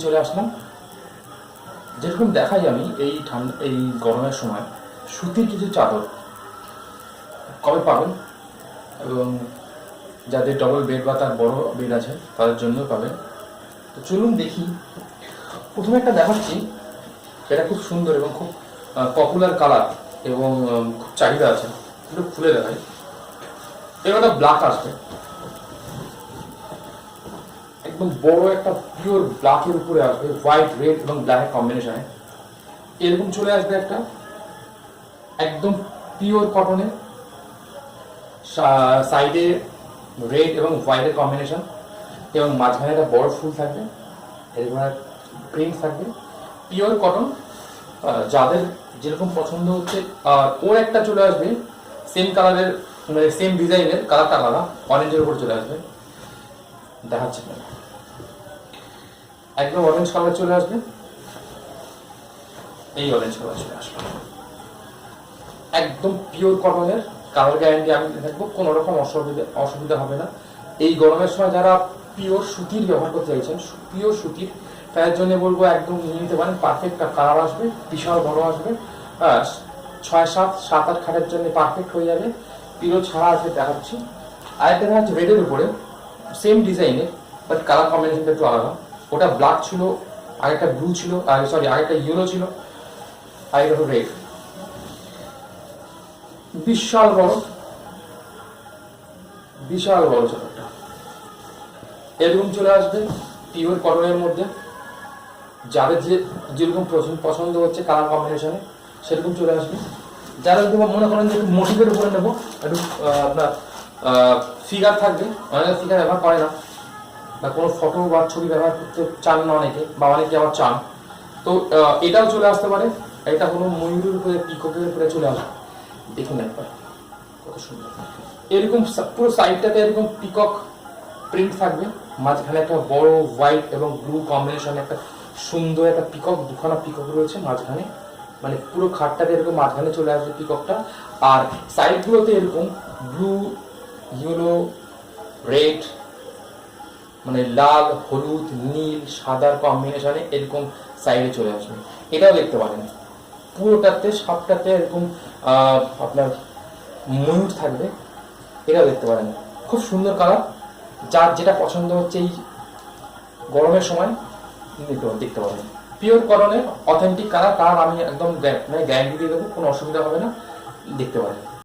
চলে আসলাম। যেরকম দেখাই আমি এই গরমের সময় সুতির কিছু চাদর কবে পাবেন, এবং যাদের ডবল বেড বা তার বড় বেড আছে তাদের জন্য পাবেন। তো চলুন দেখি। প্রথমে একটা দেখাচ্ছি, এটা খুব সুন্দর এবং খুব পপুলার কালার এবং খুব চাহিদা আছে। একটু খুলে দেখাই। এবার একটা ব্ল্যাক আসবে, একদম বড় একটা পিওর ব্ল্যাকের উপরে আসবে, হোয়াইট রেড এবং ব্ল্যাকের কম্বিনেশনে এরকম চলে আসবে একটা একদম পিওর কটনের, সাইডে রেড এবং হোয়াইটের কম্বিনেশন এবং মাঝখানে একটা বড় ফুল থাকবে, এরকম প্রিন্ট থাকবে, পিওর কটন। যাদের যেরকম পছন্দ হচ্ছে। আর ওর একটা চলে আসবে সেম কালারের, মানে সেম ডিজাইনের, কালারটা আলাদা, অরেঞ্জের উপর চলে আসবে। দেখাচ্ছি না, একদম অরেঞ্জ কালার চলে আসবে, এই অরেঞ্জ কালার চলে আসবে, একদম পিওর কটনের, কালার গ্যারান্টি আমি থাকবো, কোনো রকম অসুবিধা হবে না। এই গরমের সময় যারা পিওর সুতির ব্যবহার করতে চাইছেন, পিওর সুতির, তাদের জন্য বলবো একদম নিয়ে নিতে পারেন। পারফেক্ট কালার আসবে, বিশাল বড় আসবে, 6-7 খাটের জন্য পারফেক্ট হয়ে যাবে। পিলো ছাড়া আসবে, দেখাচ্ছি। আরেকটা দেখা যাচ্ছে রেডের উপরে, সেম ডিজাইনের বাট কালার কম্বিনেশনটা একটু আলাদা। ওটা ব্ল্যাক ছিল, আরেকটা ব্লু ছিল, আরেকটা ইয়েলো ছিল, আরেকটা রেড। বিশাল বড়, বিশাল বড় চাদরটা এরকম চলে আসবে পিওর কটনের মধ্যে। যাদের যেরকম পছন্দ হচ্ছে কালার কম্বিনেশনে সেরকম চলে আসবে। যারা যদি মনে করেন যে একটু মোটিভের উপরে নেবো, একটু আপনার ফিগার থাকবে, অনেকে ফিগার ব্যবহার করে না বা কোনো ফটো বা ছবি ব্যবহার করতে চান না অনেকে, বা অনেকে আবার চান, তো এটাও চলে আসতে পারে। এটা কোনো ময়ূরের উপরে, পিককের উপরে চলে আসবে। দেখুন একবার কত সুন্দর, এরকম পুরো সাইডটাতে এরকম পিকক প্রিন্ট থাকবে, মাঝখানে একটা বড় হোয়াইট এবং ব্লু কম্বিনেশন, একটা সুন্দর একটা পিকক, দুখানা পিকক রয়েছে মাঝখানে, মানে পুরো খাটটাতে এরকম মাঝখানে চলে আসবে পিককটা। আর সাইডগুলোতে এরকম ব্লু, ইয়েলো, রেড, মানে লাল, হলুদ, নীল, সাদার কম্বিনেশনে এরকম সাইডে চলে আসবে। এটাও দেখতে পারেন, পুরোটাতে সবটাতে এরকম আপনার ময়ূর থাকবে, এটাও দেখতে পারেন। খুব সুন্দর কালার, যার যেটা পছন্দ হচ্ছে এই গরমের সময় দেখতে পাবেন। পিওর কটনের অথেন্টিক কালার, আমি একদম গ্যারান্টি দিয়ে দেবো, কোনো অসুবিধা হবে না, দেখতে পারেন।